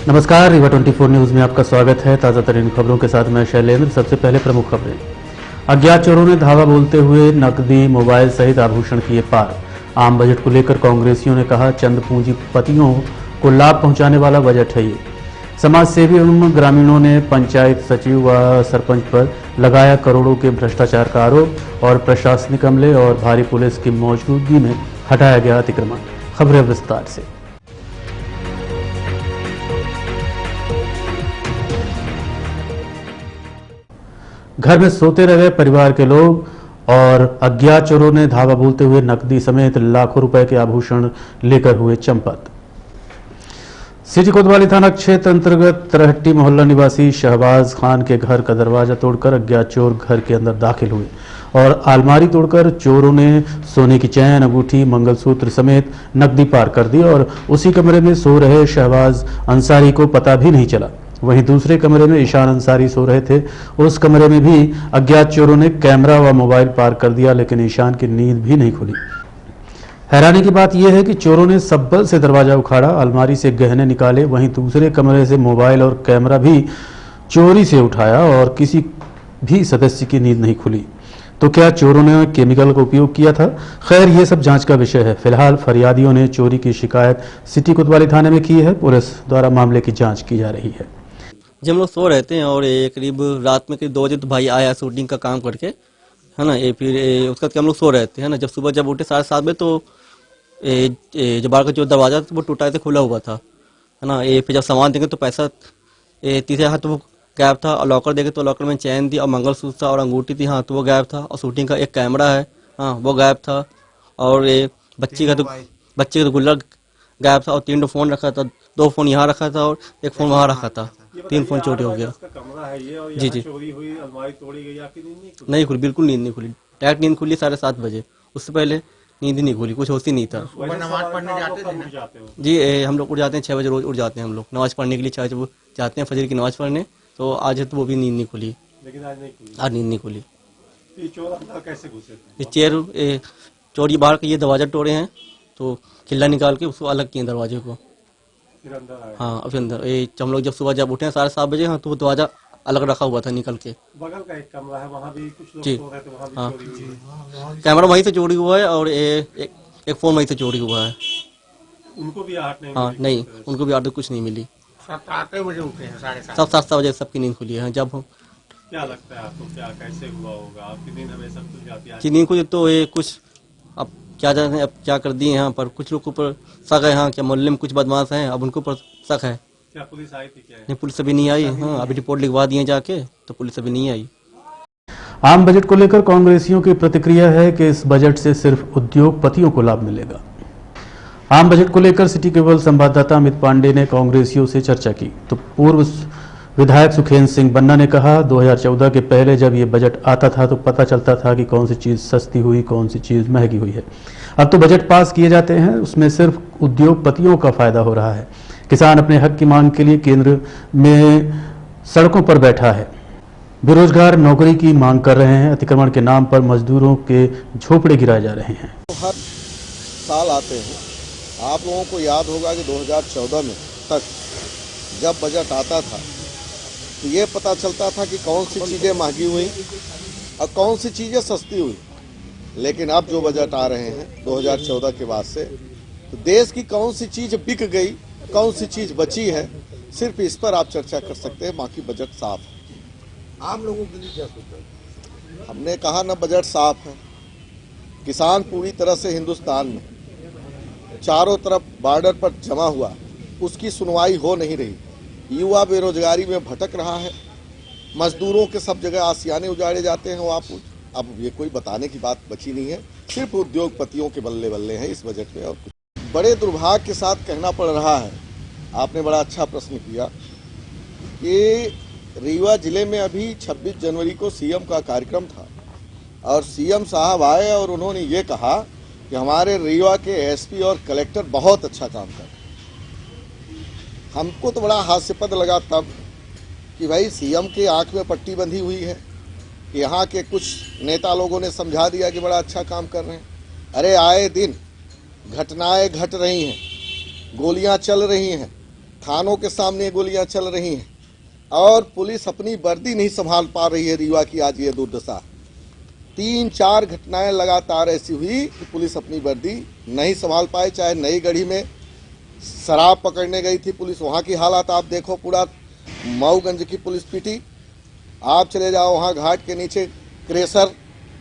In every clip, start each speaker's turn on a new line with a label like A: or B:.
A: नमस्कार, रीवा 24 न्यूज में आपका स्वागत है। ताज़ा तरीन खबरों के साथ मैं शैलेंद्र। सबसे पहले प्रमुख खबरें। अज्ञात चोरों ने धावा बोलते हुए नकदी, मोबाइल सहित आभूषण किए पार। आम बजट को लेकर कांग्रेसियों ने कहा, चंद पूंजीपतियों को लाभ पहुंचाने वाला बजट है ये। समाज सेवी एवं ग्रामीणों ने पंचायत सचिव व सरपंच पर लगाया करोड़ों के भ्रष्टाचार का आरोप और प्रशासनिक अमले और भारी पुलिस की मौजूदगी में हटाया गया अतिक्रमण। खबरें विस्तार से। घर में सोते रहे परिवार के लोग और अज्ञात चोरों ने धावा बोलते हुए नकदी समेत लाखों रुपए के आभूषण लेकर हुए चंपत। सिटी कोतवाली थाना क्षेत्र अंतर्गत तरहट्टी मोहल्ला निवासी शहबाज खान के घर का दरवाजा तोड़कर अज्ञात चोर घर के अंदर दाखिल हुए और अलमारी तोड़कर चोरों ने सोने की चैन, अंगूठी, मंगलसूत्र समेत नकदी पार कर दी और उसी कमरे में सो रहे शहबाज अंसारी को पता भी नहीं चला। वहीं दूसरे कमरे में ईशान अंसारी सो रहे थे। उस कमरे में भी अज्ञात चोरों ने कैमरा व मोबाइल पार कर दिया, लेकिन ईशान की नींद भी नहीं खुली। हैरानी की बात यह है कि चोरों ने सब्बल से दरवाजा उखाड़ा, अलमारी से गहने निकाले, वहीं दूसरे कमरे से मोबाइल और कैमरा भी चोरी से उठाया और किसी भी सदस्य की नींद नहीं खुली। तो क्या चोरों ने केमिकल का उपयोग किया था? खैर, ये सब जांच का विषय है। फिलहाल फरियादियों ने चोरी की शिकायत सिटी कोतवाली थाने में की है। पुलिस द्वारा मामले की जांच की जा रही है।
B: जब हम लोग सो रहते हैं और करीब रात में करीब 2 बजे तो भाई आया शूटिंग का काम करके, है ना। फिर उसका हम लोग सो रहते हैं ना। जब सुबह जब उठे 7:30 बजे तो जो बाहर का जो दरवाजा था वो टूटा से खुला हुआ था, है ना। फिर जब सामान देंगे तो पैसा तीसरे हाथ तो वो गायब था, और लॉकर देखे तो लॉकर में चैन थी और मंगलसूत्र था और अंगूठी थी, हाँ, तो वो गायब था। और शूटिंग का एक कैमरा है, हाँ, वो गायब था। और बच्चे का गुल्लक गायब था और 3 फोन रखा था। 2 फोन यहाँ रखा था और 1 फोन वहाँ रखा था। 3 फोन चोरी हो गया। जी जी,
C: चोरी हुई, अलमारी तोड़ी गई, आपकी नींद नहीं खुली?
B: नहीं खुली, बिल्कुल नींद नहीं खुली। डायरेक्ट नींद खुली 7:30 बजे। उससे पहले नींद ही नहीं खुली, कुछ होश ही नहीं था।
C: नमाज पढ़ने जाते हो?
B: जी, हम लोग उठ जाते हैं 6 बजे, रोज उठ जाते हैं हम लोग नमाज पढ़ने के लिए। 6 बजे जाते हैं फजर की नमाज पढ़ने। तो आज है तो वो भी नींद नहीं खुली,
C: लेकिन आज नहीं खुली।
B: आज नींद नहीं खुली।
C: ये चोर अंदर कैसे घुसे थे?
B: ये चेयर चोरी बाहर का ये दरवाजा तोड़े हैं, तो किल्ला निकाल के उसको अलग किए दरवाजे को।
C: फिर अंदर आए?
B: हाँ, फिर अंदर हम लोग जब सुबह जब उठे 7:30 बजे, हाँ, तो वो दरवाजा अलग रखा हुआ था निकल के।
C: बगल का एक कमरा है, वहाँ भी कुछ लोग
B: जी,
C: सो रहे थे, वहाँ भी
B: हाँ,
C: चोरी हुई।
B: कैमरा वहीं से चोरी हुआ है और एक फोन वहीं से चोरी हुआ है।
C: उनको भी आहट नहीं
B: हाँ,
C: मिली?
B: नहीं, उनको भी आदत कुछ नहीं मिली।
C: 7-8 बजे उठे हैं, 7:30?
B: सब 7 बजे सबकी नींद खुली है। जब हम
C: क्या लगता है आपको, क्या कैसे हुआ होगा? आपकी नींद हमेशा खुल जाती है?
B: की नींद खुली तो कुछ अब क्या जाते हैं, अब क्या कर दिए यहाँ पर। कुछ लोग के ऊपर शक है, हाँ, क्या मोहल्ले में कुछ बदमाश हैं, अब उनके ऊपर शक है।
C: क्या पुलिस आई थी क्या?
B: नहीं, पुलिस अभी नहीं आई। हाँ, अभी रिपोर्ट लिखवा दिए जाके, तो पुलिस अभी नहीं आई।
A: आम बजट को लेकर कांग्रेसियों की प्रतिक्रिया है कि इस बजट से सिर्फ उद्योगपतियों को लाभ मिलेगा। आम बजट को लेकर सिटी केबल संवाददाता अमित पांडे ने कांग्रेसियों से चर्चा की, तो पूर्व विधायक सुखेंद्र सिंह बन्ना ने कहा, 2014 के पहले जब ये बजट आता था तो पता चलता था कि कौन सी चीज़ सस्ती हुई, कौन सी चीज़ महंगी हुई है। अब तो बजट पास किए जाते हैं, उसमें सिर्फ उद्योगपतियों का फायदा हो रहा है। किसान अपने हक की मांग के लिए केंद्र में सड़कों पर बैठा है। बेरोजगार नौकरी की मांग कर रहे हैं। अतिक्रमण के नाम पर मजदूरों के झोपड़े गिराए जा रहे हैं।
D: हर साल आते हैं। आप लोगों को याद होगा कि 2014 में तक जब बजट आता था तो ये पता चलता था कि कौन सी चीज़ें महंगी हुई और कौन सी चीज़ें सस्ती हुई। लेकिन अब जो बजट आ रहे हैं 2014 के बाद से, तो देश की कौन सी चीज़ बिक गई, कौन सी चीज़ बची है, सिर्फ इस पर आप चर्चा कर सकते हैं। बाकी बजट साफ है। आम लोगों के लिए क्या सोचा? हमने कहा ना, बजट साफ है। किसान पूरी तरह से हिंदुस्तान में चारों तरफ बॉर्डर पर जमा हुआ, उसकी सुनवाई हो नहीं रही। युवा बेरोजगारी में भटक रहा है। मजदूरों के सब जगह आसियाने उजाड़े जाते हैं। वो आप अब ये कोई बताने की बात बची नहीं है। सिर्फ उद्योगपतियों के बल्ले बल्ले हैं इस बजट में, और कुछ। बड़े दुर्भाग्य के साथ कहना पड़ रहा है, आपने बड़ा अच्छा प्रश्न किया कि रीवा जिले में अभी 26 जनवरी को सीएम का कार्यक्रम था और सीएम साहब आए और उन्होंने ये कहा कि हमारे रीवा के एसपी और कलेक्टर बहुत अच्छा काम कर रहे हैं। हमको तो बड़ा हास्यपद लगा तब कि भाई सीएम के आंख में पट्टी बंधी हुई है कि यहाँ के कुछ नेता लोगों ने समझा दिया कि बड़ा अच्छा काम कर रहे हैं। अरे आए दिन घटनाएं घट रही हैं, गोलियां चल रही हैं, थानों के सामने गोलियां चल रही हैं और पुलिस अपनी वर्दी नहीं संभाल पा रही है। रीवा की आज ये दुर्दशा, 3-4 घटनाएं लगातार ऐसी हुई कि पुलिस अपनी वर्दी नहीं संभाल पाए। चाहे नई गढ़ी में शराब पकड़ने गई थी पुलिस, वहां की हालात आप देखो, पूरा मऊगंज की पुलिस पीटी। आप चले जाओ वहां घाट के नीचे क्रेशर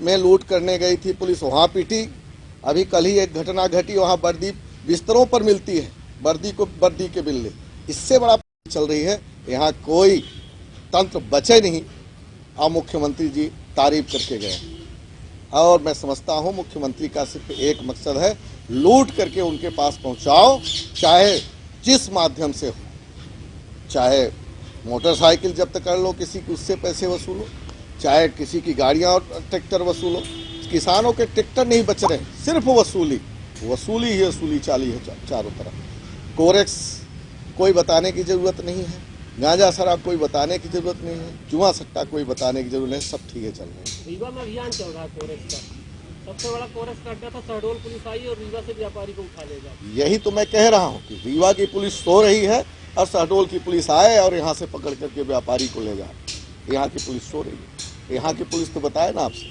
D: में लूट करने गई थी पुलिस, वहां पीटी। अभी कल ही एक घटना घटी, वहां वर्दी बिस्तरों पर मिलती है, वर्दी के बिल्ले। इससे बड़ा चल रही है, यहाँ कोई तंत्र बचे नहीं। अब मुख्यमंत्री जी तारीफ करके गए और मैं समझता हूँ मुख्यमंत्री का सिर्फ एक मकसद है, लूट करके उनके पास पहुंचाओ, चाहे जिस माध्यम से हो। चाहे मोटरसाइकिल जब्त कर लो, किसी की उससे पैसे वसूलो, चाहे किसी की गाड़ियां और ट्रैक्टर वसूलो। किसानों के ट्रैक्टर नहीं बच रहे, सिर्फ वसूली ही वसूली चाली है चारों तरफ। कोरेक्स कोई बताने की जरूरत नहीं है, गांजा शराब कोई बताने की जरूरत नहीं है, जुआ सट्टा कोई बताने की जरूरत नहीं, सब ठीक है चल रहे हैं।
E: रीवा में अभियान चल रहा है कोरेक्स का, सबसे बड़ा कोरेक्स का अड्डा था शहडोल, पुलिस आई और रीवा से व्यापारी को उठा ले गया।
D: यही तो मैं कह रहा हूँ कि रीवा की पुलिस सो रही है और शहडोल की पुलिस आए और यहाँ से पकड़ करके व्यापारी को ले जाए। यहाँ की पुलिस सो रही है। यहाँ की पुलिस तो बताए ना आपसे,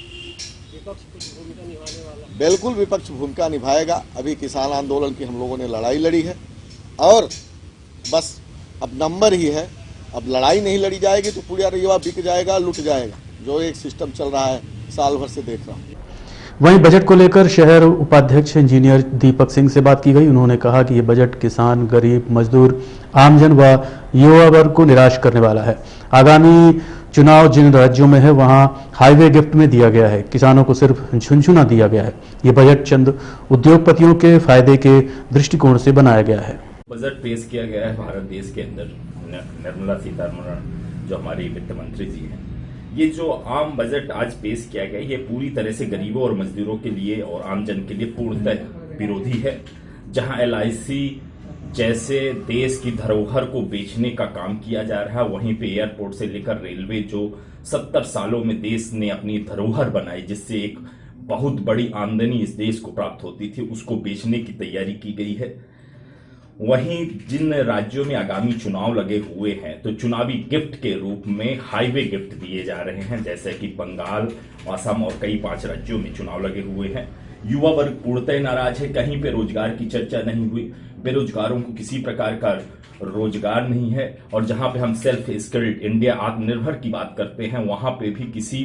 E: विपक्ष कुछ भूमिका निभाने वाला।
D: बिल्कुल विपक्ष भूमिका निभाएगा। अभी किसान आंदोलन की हम लोगों ने लड़ाई लड़ी है और बस अब नंबर ही है। अब लड़ाई नहीं लड़ी जाएगी तो पूरा रीवा बिक जाएगा, लुट जाएगा, जो एक सिस्टम चल रहा है साल भर से देख रहा हूँ।
A: वहीं बजट को लेकर शहर उपाध्यक्ष इंजीनियर दीपक सिंह से बात की गई। उन्होंने कहा कि ये बजट किसान, गरीब, मजदूर, आमजन व युवा वर्ग को निराश करने वाला है। आगामी चुनाव जिन राज्यों में है वहां हाईवे गिफ्ट में दिया गया है, किसानों को सिर्फ झुनझुना दिया गया है। ये बजट चंद उद्योगपतियों के फायदे के दृष्टिकोण से बनाया गया है।
F: बजट पेश किया गया है भारत देश के अंदर। निर्मला सीतारमण जो हमारी वित्त मंत्री जी हैं, ये जो आम बजट आज पेश किया गया ये पूरी तरह से गरीबों और मजदूरों के लिए और आमजन के लिए पूर्णतः विरोधी है। जहां LIC जैसे देश की धरोहर को बेचने का काम किया जा रहा है, वहीं पे एयरपोर्ट से लेकर रेलवे जो 70 सालों में देश ने अपनी धरोहर बनाई, जिससे एक बहुत बड़ी आमदनी इस देश को प्राप्त होती थी, उसको बेचने की तैयारी की गई है। वहीं जिन राज्यों में आगामी चुनाव लगे हुए हैं तो चुनावी गिफ्ट के रूप में हाईवे गिफ्ट दिए जा रहे हैं, जैसे कि बंगाल, असम और कई 5 राज्यों में चुनाव लगे हुए हैं। युवा वर्ग पूर्णतः नाराज है, कहीं पे रोजगार की चर्चा नहीं हुई, बेरोजगारों को किसी प्रकार का रोजगार नहीं है। और जहां पे हम सेल्फ स्किल्ड इंडिया, आत्मनिर्भर की बात करते हैं, वहां पे भी किसी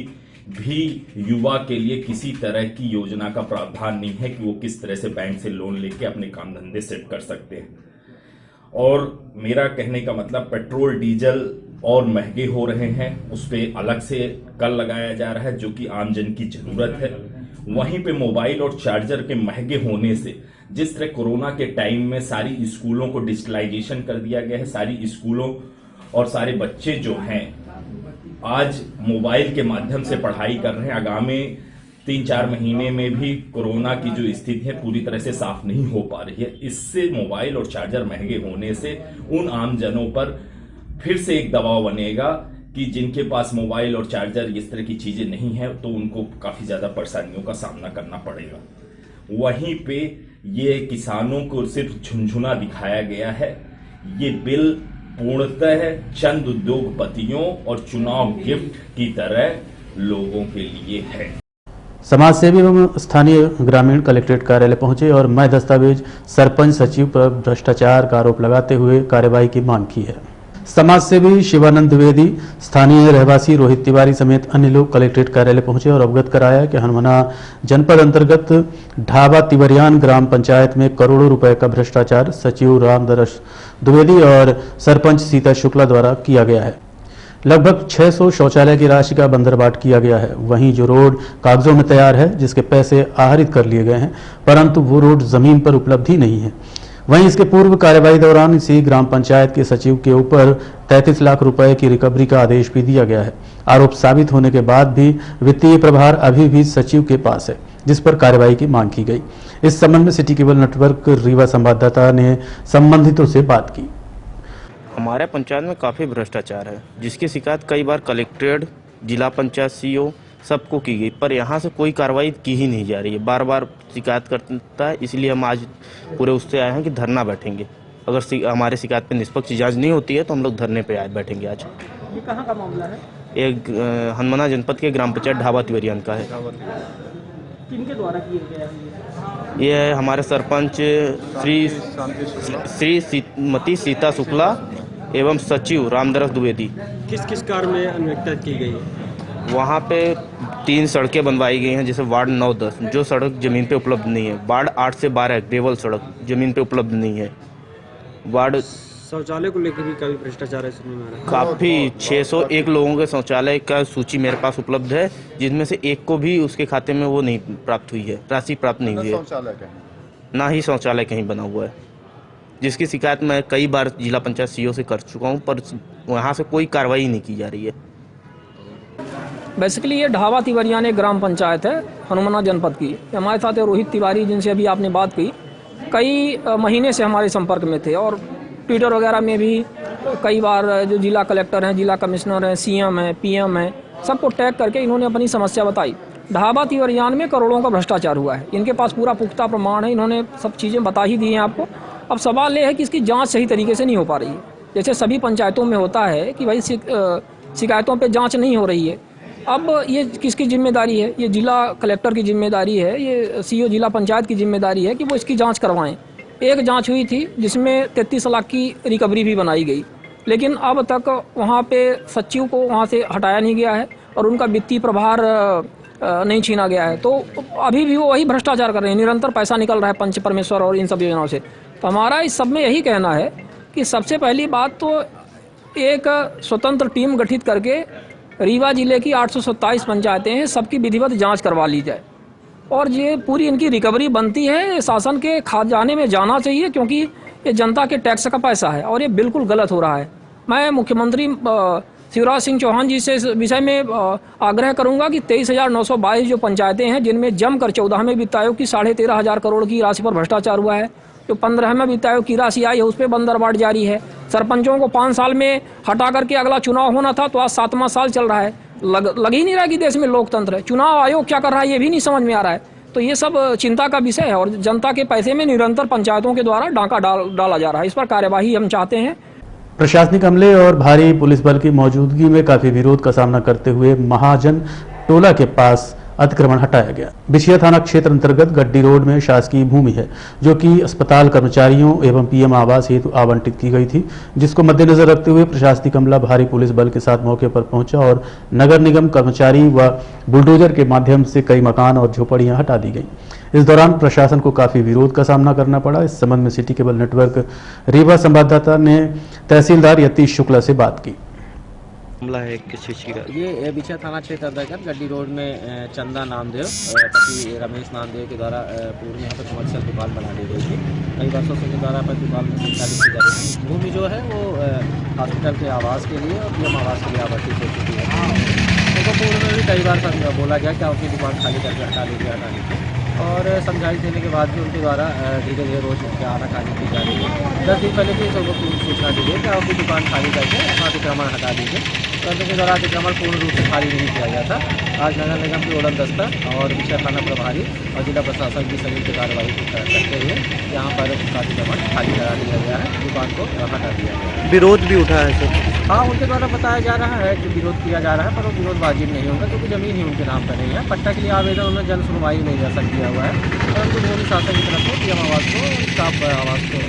F: भी युवा के लिए किसी तरह की योजना का प्रावधान नहीं है कि वो किस तरह से बैंक से लोन लेके अपने काम धंधे सेट कर सकते हैं। और मेरा कहने का मतलब, पेट्रोल डीजल और महंगे हो रहे हैं, उस पर अलग से कर लगाया जा रहा है जो कि आमजन की जरूरत है। वहीं पे मोबाइल और चार्जर के महंगे होने से, जिस तरह कोरोना के टाइम में सारी स्कूलों को डिजिटलाइजेशन कर दिया गया है, सारी स्कूलों और सारे बच्चे जो हैं आज मोबाइल के माध्यम से पढ़ाई कर रहे हैं। आगामी 3-4 महीने में भी कोरोना की जो स्थिति है पूरी तरह से साफ नहीं हो पा रही है। इससे मोबाइल और चार्जर महंगे होने से उन आमजनों पर फिर से एक दबाव बनेगा कि जिनके पास मोबाइल और चार्जर इस तरह की चीजें नहीं है तो उनको काफी ज्यादा परेशानियों का सामना करना पड़ेगा। वहीं पे ये किसानों को सिर्फ झुनझुना दिखाया गया है। ये बिल पूर्णतः चंद उद्योगपतियों और चुनाव गिफ्ट की तरह लोगों के लिए है।
A: समाज सेवी एवं स्थानीय ग्रामीण कलेक्ट्रेट कार्यालय पहुंचे और मैं दस्तावेज सरपंच सचिव पर भ्रष्टाचार का आरोप लगाते हुए कार्यवाही की मांग की है। समाज सेवी शिवानंद द्विवेदी, स्थानीय रहवासी रोहित तिवारी समेत अन्य लोग कलेक्ट्रेट कार्यालय पहुंचे और अवगत कराया कि हनुमाना जनपद अंतर्गत ढाबा तिवरियान ग्राम पंचायत में करोड़ों रुपए का भ्रष्टाचार सचिव रामदरस द्विवेदी और सरपंच सीता शुक्ला द्वारा किया गया है। लगभग 600 शौचालय की राशि का बंदरबाट किया गया है। वहीं जो रोड कागजों में तैयार है, जिसके पैसे आहरित कर लिए गए हैं, परंतु वो रोड जमीन पर उपलब्ध ही नहीं है। वहीं इसके पूर्व कार्यवाही दौरान इसी ग्राम पंचायत के सचिव के ऊपर 33 लाख रुपए की रिकवरी का आदेश भी दिया गया है। आरोप साबित होने के बाद भी वित्तीय प्रभार अभी भी सचिव के पास है, जिस पर कार्यवाही की मांग की गई। इस संबंध में सिटी केबल नेटवर्क रीवा संवाददाता ने संबंधितों से बात की।
G: हमारे पंचायत में काफ़ी भ्रष्टाचार है, जिसकी शिकायत कई बार कलेक्ट्रेट, जिला पंचायत CO सबको की गई, पर यहाँ से कोई कार्रवाई की ही नहीं जा रही है। बार बार शिकायत करता है, इसलिए हम आज पूरे उससे आए हैं कि धरना बैठेंगे। अगर हमारे शिकायत पे निष्पक्ष जांच नहीं होती है तो हम लोग धरने पे बैठेंगे आज।
E: ये कहाँ का मामला है?
G: एक हनुमाना जनपद के ग्राम पंचायत ढाबा तिवरियान का है।
E: किनके द्वारा किया गया है
G: ये है हमारे सरपंच श्री श्रीमती सीता शुक्ला एवं सचिव रामदरस द्विवेदी।
B: किस किस कार्य में अनियमितता की गई है?
G: वहाँ पे 3 सड़कें बनवाई गई हैं, जैसे वार्ड 9-10 जो सड़क जमीन पे उपलब्ध नहीं है, वार्ड 8 से 12 ग्रेवल सड़क जमीन पे उपलब्ध नहीं है, वार्ड
B: शौचालय को लेकर भी काफी भ्रष्टाचार है सुनने में आ रहा है।
G: काफ़ी 601 लोगों के शौचालय का सूची मेरे पास उपलब्ध है, जिनमें से एक को भी उसके खाते में वो नहीं प्राप्त हुई है, राशि प्राप्त नहीं हुई है, ना ही शौचालय कहीं बना हुआ है, जिसकी शिकायत मैं कई बार जिला पंचायत सीओ से कर चुका हूँ, पर वहाँ से कोई कार्रवाई नहीं की जा रही है।
H: बेसिकली ये ढाबा तिवरियान एक ग्राम पंचायत है हनुमाना जनपद की। हमारे साथ है रोहित तिवारी, जिनसे अभी आपने बात की, कई महीने से हमारे संपर्क में थे और ट्विटर वगैरह में भी कई बार जो जिला कलेक्टर हैं, जिला कमिश्नर हैं, सीएम हैं, पीएम हैं, सबको टैग करके इन्होंने अपनी समस्या बताई। ढाबा तिवरियान में करोड़ों का भ्रष्टाचार हुआ है, इनके पास पूरा पुख्ता प्रमाण है, इन्होंने सब चीज़ें बता ही दी हैं आपको। अब सवाल ये है कि इसकी जाँच सही तरीके से नहीं हो पा रही है। जैसे सभी पंचायतों में होता है कि भाई शिकायतों पर जाँच नहीं हो रही है। अब ये किसकी जिम्मेदारी है? ये जिला कलेक्टर की जिम्मेदारी है, ये सीईओ जिला पंचायत की जिम्मेदारी है कि वो इसकी जांच करवाएं। एक जांच हुई थी जिसमें 33 लाख की रिकवरी भी बनाई गई, लेकिन अब तक वहाँ पे सचिव को वहाँ से हटाया नहीं गया है और उनका वित्तीय प्रभार नहीं छीना गया है। तो अभी भी वो वही भ्रष्टाचार कर रहे हैं, निरंतर पैसा निकल रहा है पंच परमेश्वर और इन सब योजनाओं से। तो हमारा इस सब में यही कहना है कि सबसे पहली बात तो एक स्वतंत्र टीम गठित करके रीवा जिले की 827 पंचायतें हैं, सबकी विधिवत जांच करवा ली जाए और ये पूरी इनकी रिकवरी बनती है शासन के खजाने में जाना चाहिए, क्योंकि ये जनता के टैक्स का पैसा है और ये बिल्कुल गलत हो रहा है। मैं मुख्यमंत्री शिवराज सिंह चौहान जी से इस विषय में आग्रह करूंगा कि 23,922 जो पंचायतें हैं, जिनमें जमकर 14वें वित्त आयोग की 13,500 करोड़ की राशि पर भ्रष्टाचार हुआ है, जो 15वें वित्त आयोग की राशि आई है उस पर बंदरबाट जारी है। सरपंचों को 5 साल में हटा करके अगला चुनाव होना था, तो आज 7वां साल चल रहा है। लग ही नहीं रहा कि देश में लोकतंत्र है। चुनाव आयोग क्या कर रहा है ये भी नहीं समझ में आ रहा है। तो ये सब चिंता का विषय है और जनता के पैसे में निरंतर पंचायतों के द्वारा डाका डाला जा रहा है। इस पर कार्यवाही हम चाहते हैं।
A: प्रशासनिक अमले और भारी पुलिस बल की मौजूदगी में काफी विरोध का सामना करते हुए महाजन टोला के पास अतिक्रमण हटाया गया। बिछिया थाना क्षेत्र अंतर्गत गड्डी रोड में शासकीय भूमि है, जो कि अस्पताल कर्मचारियों एवं पीएम आवास हेतु आवंटित की गई थी, जिसको मद्देनजर रखते हुए प्रशासनिक अमला भारी पुलिस बल के साथ मौके पर पहुंचा और नगर निगम कर्मचारी व बुलडोजर के माध्यम से कई मकान और झोपड़ियां हटा दी गई। इस दौरान प्रशासन को काफी विरोध का सामना करना पड़ा। इस संबंध में सिटी केबल नेटवर्क रीवा संवाददाता ने तहसीलदार यतीश शुक्ला से बात की।
I: मामला है किस चीज़ का?
J: ये बिछिया थाना क्षेत्र अंतर्गत गड्डी रोड में चंदा नामदेव पति रमेश नामदेव के द्वारा पूर्व में यहाँ पर कमर्शियल दुकान बना दी गई थी। कई वर्षों से द्वारा पर दुकान संचालित की जा रही थी। भूमि जो है वो हॉस्पिटल के आवास के लिए और पीएम आवास के लिए आवंटित हो चुकी है। उनको पूर्व में भी कई बार बोला गया कि अपनी दुकान खाली करके हटा लीजिए, और समझाइश देने के बाद भी उनके द्वारा धीरे धीरे रोज आनाकानी की जा रही है। 10 दिन पहले भी सबको सूचना दी गई कि आपकी दुकान खाली करके अतिक्रमण हटा दीजिए, परंतु के द्वारा अतिक्रमण पूर्ण रूप से खाली नहीं किया गया था। आज नगर निगम की उड़न दस्ता और बिछिया थाना प्रभारी और जिला प्रशासन की संयुक्त कार्रवाई करते हुए यहाँ पर अतिक्रमण खाली करा दिया गया है, दुकान को हटा दिया गया है।
I: विरोध भी उठा है सर?
J: हाँ, उनके द्वारा बताया जा रहा है कि विरोध किया जा रहा है, पर वो विरोध वाजिब नहीं होगा क्योंकि जमीन ही उनके नाम पर नहीं है। पट्टा के लिए आवेदन उन्होंने जन सुनवाई नहीं जैसा किया हुआ है, परंतु भूमि शासन की तरफ से पीएम आवास को स्टाफ आवास को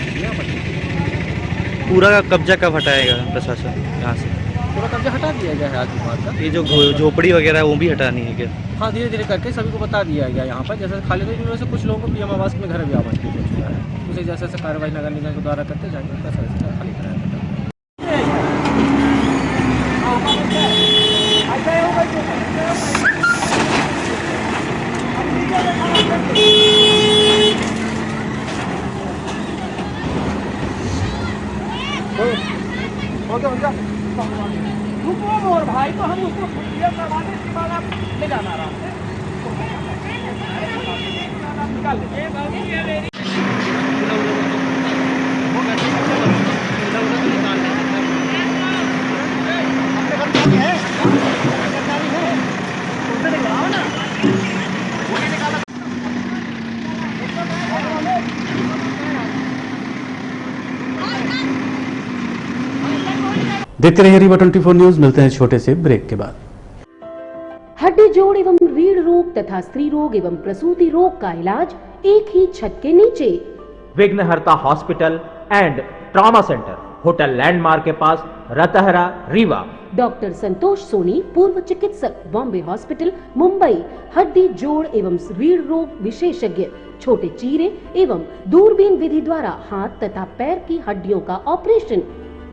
I: पूरा कब्जा कब हटाएगा प्रशासन यहाँ से?
J: पूरा कब्जा हटा दिया गया है आज के बाद।
I: ये जो झोपड़ी वगैरह है वो भी हटानी है क्या?
J: हाँ, धीरे धीरे करके सभी को बता दिया गया। यहाँ पर जैसे खाली नहीं हुए से कुछ लोगों को पीएम आवास में घर भी आवंटित हो चुका है। उसे जैसे जैसे कार्रवाई नगर निगम के द्वारा करते जाएंगे उनका सही खाली कराया जाएगा।
E: और भाई तो हम उसको क्लियर करवाने के बाद आप ले जाना रहा
A: देखते रहिए रीवा 24 न्यूज। मिलते हैं छोटे से ब्रेक के बाद।
K: हड्डी जोड़ एवं रीढ़ रोग तथा स्त्री रोग एवं प्रसूति रोग का इलाज एक ही छत के नीचे।
L: विघ्नहर्ता hospital and trauma centre, hotel landmark के पास, रतहरा, रीवा।
K: डॉक्टर संतोष सोनी, पूर्व चिकित्सक, बॉम्बे हॉस्पिटल, मुंबई। हड्डी जोड़ एवं रीढ़ रोग विशेषज्ञ, छोटे चीरे एवं दूरबीन विधि द्वारा हाथ तथा पैर की हड्डियों का ऑपरेशन।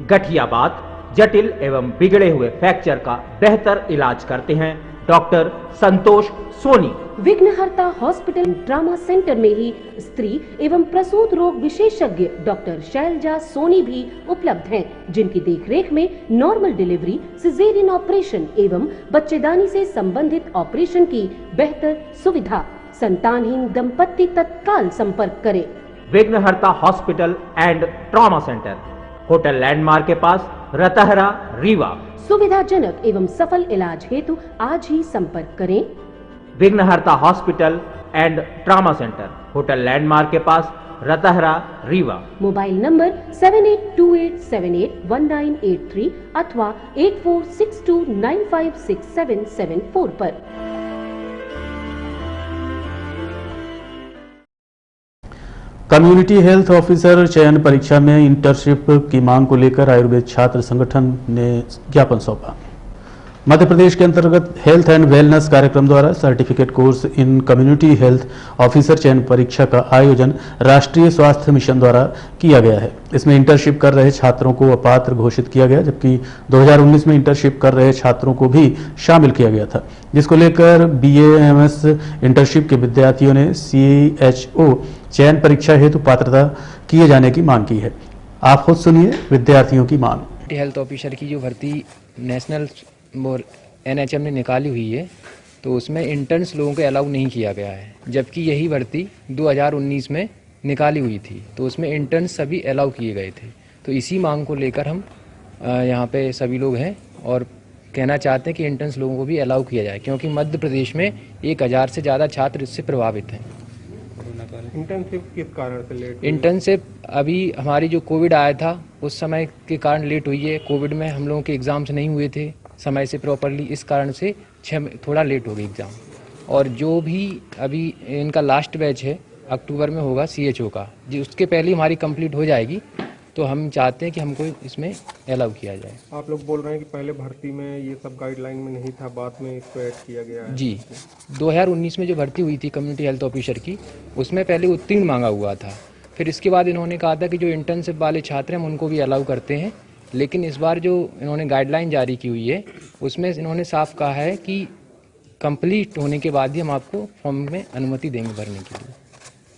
L: गठियाबात, जटिल एवं बिगड़े हुए फ्रैक्चर का बेहतर इलाज करते हैं डॉक्टर संतोष सोनी।
K: विघ्नहर्ता हॉस्पिटल ट्रॉमा सेंटर में ही स्त्री एवं प्रसूत रोग विशेषज्ञ डॉक्टर शैलजा सोनी भी उपलब्ध हैं, जिनकी देखरेख में नॉर्मल डिलीवरी, सिजेरियन ऑपरेशन एवं बच्चेदानी से संबंधित ऑपरेशन की बेहतर सुविधा। संतानहीन दंपत्ति तत्काल संपर्क करें।
L: विघ्नहर्ता hospital and trauma centre, hotel landmark के पास, रतहरा, रीवा।
K: सुविधाजनक एवं सफल इलाज हेतु आज ही संपर्क करें।
L: विघ्नहर्ता hospital and trauma centre, hotel landmark के पास, रतहरा, रीवा।
K: मोबाइल नंबर 7828781983 अथवा 8462956774 पर।
A: कम्युनिटी हेल्थ ऑफिसर चयन परीक्षा में इंटर्नशिप की मांग को लेकर आयुर्वेद छात्र संगठन ने ज्ञापन सौंपा। मध्य प्रदेश के अंतर्गत हेल्थ एंड वेलनेस कार्यक्रम द्वारा certificate course in community health officer चयन परीक्षा का आयोजन राष्ट्रीय स्वास्थ्य मिशन द्वारा किया गया है। इसमें इंटर्नशिप कर रहे छात्रों को अपात्र घोषित किया गया, जबकि 2019 में इंटर्नशिप कर रहे छात्रों को भी शामिल किया गया था, जिसको लेकर BAMS इंटर्नशिप के विद्यार्थियों ने CHO चयन परीक्षा हेतु पात्रता किए जाने की मांग की है। आप खुद सुनिए विद्यार्थियों की मांग।
M: हेल्थ ऑफिसर की जो भर्ती नेशनल NHM ने निकाली हुई है, तो उसमें इंटर्न्स लोगों को अलाउ नहीं किया गया है, जबकि यही भर्ती 2019 में निकाली हुई थी, तो उसमें इंटर्न्स सभी अलाउ किए गए थे। तो इसी मांग को लेकर हम यहाँ पे सभी लोग हैं और कहना चाहते हैं कि इंटर्न्स लोगों को भी अलाउ किया जाए, क्योंकि मध्य प्रदेश में 1000 से ज़्यादा छात्र इससे प्रभावित हैं।
N: इंटर्नशिप किस कारण से लेट?
M: इंटर्नशिप अभी हमारी जो कोविड आया था उस समय के कारण लेट हुई है। कोविड में हम लोगों के एग्ज़ाम्स नहीं हुए थे समय से प्रॉपरली, इस कारण से थोड़ा लेट हो गई एग्ज़ाम। और जो भी अभी इनका लास्ट बैच है अक्टूबर में होगा CHO का, जी उसके पहले हमारी कंप्लीट हो जाएगी, तो हम चाहते हैं कि हमको इसमें अलाउ किया जाए।
N: आप लोग बोल रहे हैं कि पहले भर्ती में ये सब गाइडलाइन में नहीं था, बाद में इसको ऐड किया गया है।
M: जी 2019 में जो भर्ती हुई थी कम्युनिटी हेल्थ ऑफिसर की, उसमें पहले उत्तीर्ण मांगा हुआ था। फिर इसके बाद इन्होंने कहा था कि जो इंटर्नशिप वाले छात्र हैं हम उनको भी अलाउ करते हैं, लेकिन इस बार जो इन्होंने गाइडलाइन जारी की हुई है उसमें इन्होंने साफ कहा है कि कंप्लीट होने के बाद ही हम आपको फॉर्म में अनुमति देंगे भरने के लिए।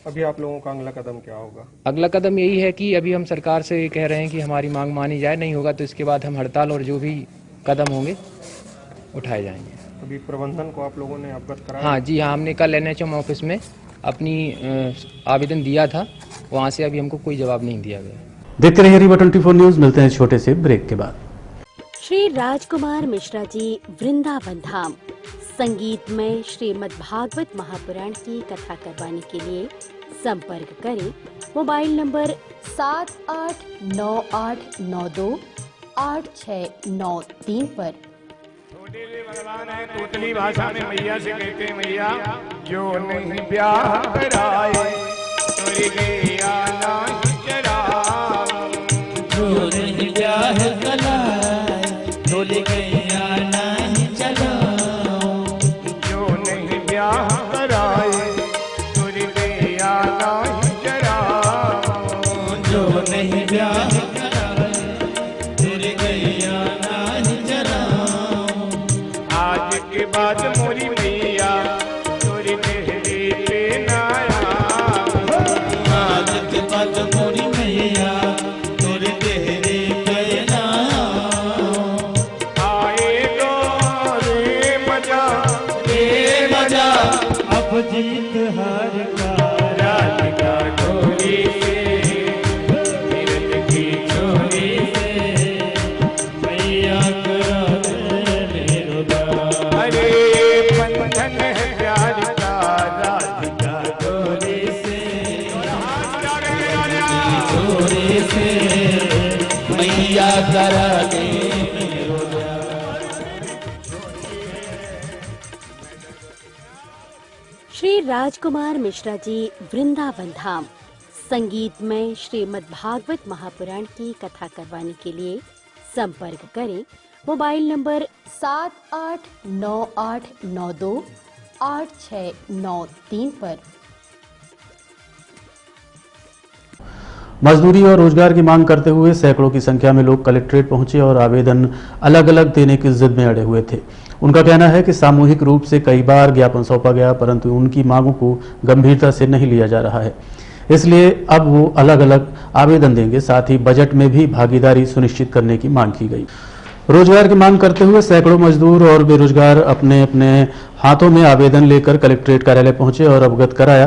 N: अभी आप लोगों का अगला कदम क्या होगा?
M: अगला कदम यही है कि अभी हम सरकार से कह रहे हैं कि हमारी मांग मानी जाए, नहीं होगा तो इसके बाद हम हड़ताल और जो भी कदम होंगे उठाए जाएंगे।
N: अभी प्रबंधन को आप लोगों ने अवगत कराया?
M: हाँ जी हाँ, हमने कल NHM ऑफिस में अपनी आवेदन दिया था, वहाँ से अभी हमको कोई जवाब नहीं दिया गया।
A: देखते रहिए रीवा 24 न्यूज। मिलते हैं छोटे से ब्रेक के बाद।
O: श्री राजकुमार मिश्रा जी, वृंदावन धाम। संगीत में श्रीमद् भागवत महापुराण की कथा करवाने के लिए संपर्क करें मोबाइल नंबर 7898928693 पर।
P: भगवान है तोतली भाषा में मैया से कहते हैं, मैया जो नहीं ब्याह कराए तोरी गैया नहीं चराओ, जो नहीं ब्याह कराए तोरी गैया नहीं चराओ, जो नहीं ब्याह कराए तोरी गैया नहीं चराओ, जो नहीं ब्याह कराए तोरी गैया नहीं चराओ। आज के बाद मोरी मैया तोरी देहरी पे ना आज के बाद मोरी मैया तोरी देहरी पे ना आएगा रे मजा अब जीत हार का राज का डोरी से तीरथ की चोरी से मैया करा दे मेरा। अरे
O: श्री राजकुमार मिश्रा जी वृंदावन धाम संगीत में श्रीमद् भागवत महापुराण की कथा करवाने के लिए संपर्क करें मोबाइल नंबर 7898928693 पर।
A: मजदूरी और रोजगार की मांग करते हुए सैकड़ों की संख्या में लोग कलेक्ट्रेट पहुंचे और आवेदन अलग अलग देने की जिद में अड़े हुए थे। उनका कहना है कि सामूहिक रूप से कई बार ज्ञापन सौंपा गया, परंतु उनकी मांगों को गंभीरता से नहीं लिया जा रहा है। इसलिए अब वो अलग अलग आवेदन देंगे। साथ ही बजट में भी भागीदारी सुनिश्चित करने की मांग की गई। रोजगार की मांग करते हुए सैकड़ों मजदूर और बेरोजगार अपने अपने हाथों में आवेदन लेकर कलेक्ट्रेट कार्यालय पहुंचे और अवगत कराया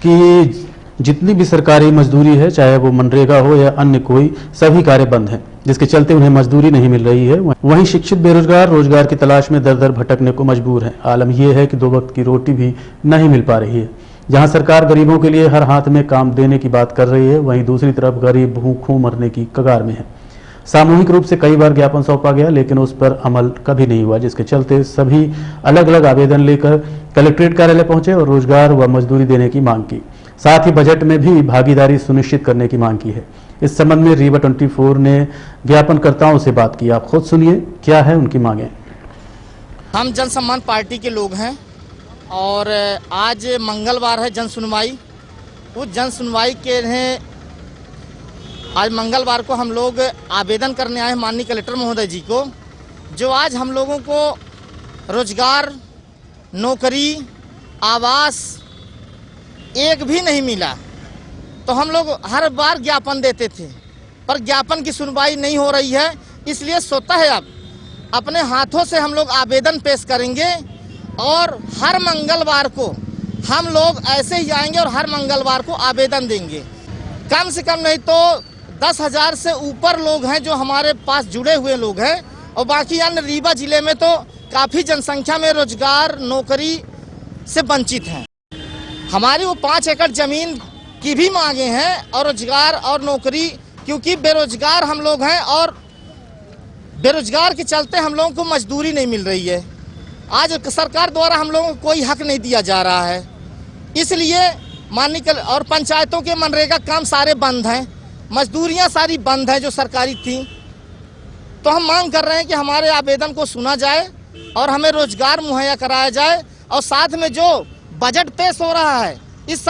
A: कि जितनी भी सरकारी मजदूरी है, चाहे वो मनरेगा हो या अन्य कोई, सभी कार्य बंद हैं, जिसके चलते उन्हें मजदूरी नहीं मिल रही है। वहीं शिक्षित बेरोजगार रोजगार की तलाश में दर दर भटकने को मजबूर हैं। आलम यह है कि 2 वक्त की रोटी भी नहीं मिल पा रही है। जहां सरकार गरीबों के लिए हर हाथ में काम देने की बात कर रही है, वहीं दूसरी तरफ गरीब भूखों मरने की कगार में है। सामूहिक रूप से कई बार ज्ञापन सौंपा गया, लेकिन उस पर अमल कभी नहीं हुआ, जिसके चलते सभी अलग अलग आवेदन लेकर कलेक्ट्रेट कार्यालय पहुंचे और रोजगार व मजदूरी देने की मांग की। साथ ही बजट में भी भागीदारी सुनिश्चित करने की मांग की है। इस संबंध में रीवा 24 ने ज्ञापनकर्ताओं से बात की। आप खुद सुनिए क्या है उनकी मांगे।
Q: हम जन सम्मान पार्टी के लोग हैं और आज मंगलवार है जन सुनवाई। उस जन सुनवाई के लिए आज मंगलवार को हम लोग आवेदन करने आए हैं माननीय कलेक्टर महोदय जी को, जो आज हम लोगों को रोजगार, नौकरी, आवास एक भी नहीं मिला। तो हम लोग हर बार ज्ञापन देते थे, पर ज्ञापन की सुनवाई नहीं हो रही है। इसलिए स्वतः है अब अपने हाथों से हम लोग आवेदन पेश करेंगे और हर मंगलवार को हम लोग ऐसे ही आएंगे और हर मंगलवार को आवेदन देंगे। कम से कम नहीं तो 10,000 से ऊपर लोग हैं जो हमारे पास जुड़े हुए लोग हैं, और बाकी अन्य रीवा जिले में तो काफ़ी जनसंख्या में रोजगार, नौकरी से वंचित हैं। हमारी वो 5 एकड़ जमीन की भी मांगे हैं और रोजगार और नौकरी, क्योंकि बेरोजगार हम लोग हैं और बेरोजगार के चलते हम लोगों को मजदूरी नहीं मिल रही है। आज सरकार द्वारा हम लोगों को कोई हक नहीं दिया जा रहा है। इसलिए माननीय और पंचायतों के मनरेगा काम सारे बंद हैं, मजदूरियां सारी बंद हैं जो सरकारी थी। तो हम मांग कर रहे हैं कि हमारे आवेदन को सुना जाए और हमें रोजगार मुहैया कराया जाए, और साथ में जो बजट पेश हो रहा है इस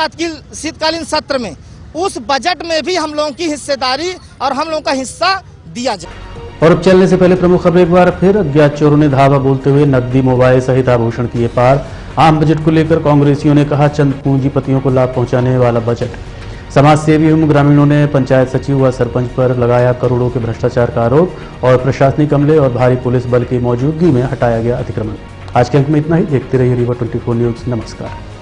Q: शीतकालीन सत्र में, उस बजट में भी हम लोगों की हिस्सेदारी और हम लोगों का हिस्सा दिया जाए।
A: और अब चलने से पहले प्रमुख खबर एक बार फिर। अज्ञात चोरों ने धावा बोलते हुए नकदी, मोबाइल सहित आभूषण किए पार। आम बजट को लेकर कांग्रेसियों ने कहा चंद पूंजीपतियों को लाभ पहुंचाने वाला बजट। समाजसेवी एवं ग्रामीणों ने पंचायत सचिव व सरपंच पर लगाया करोड़ों के भ्रष्टाचार का आरोप, और प्रशासनिक अमले और भारी पुलिस बल की मौजूदगी में हटाया गया अतिक्रमण। आज के अंक में इतना ही। देखते रहिए रीवा 24 न्यूज। नमस्कार।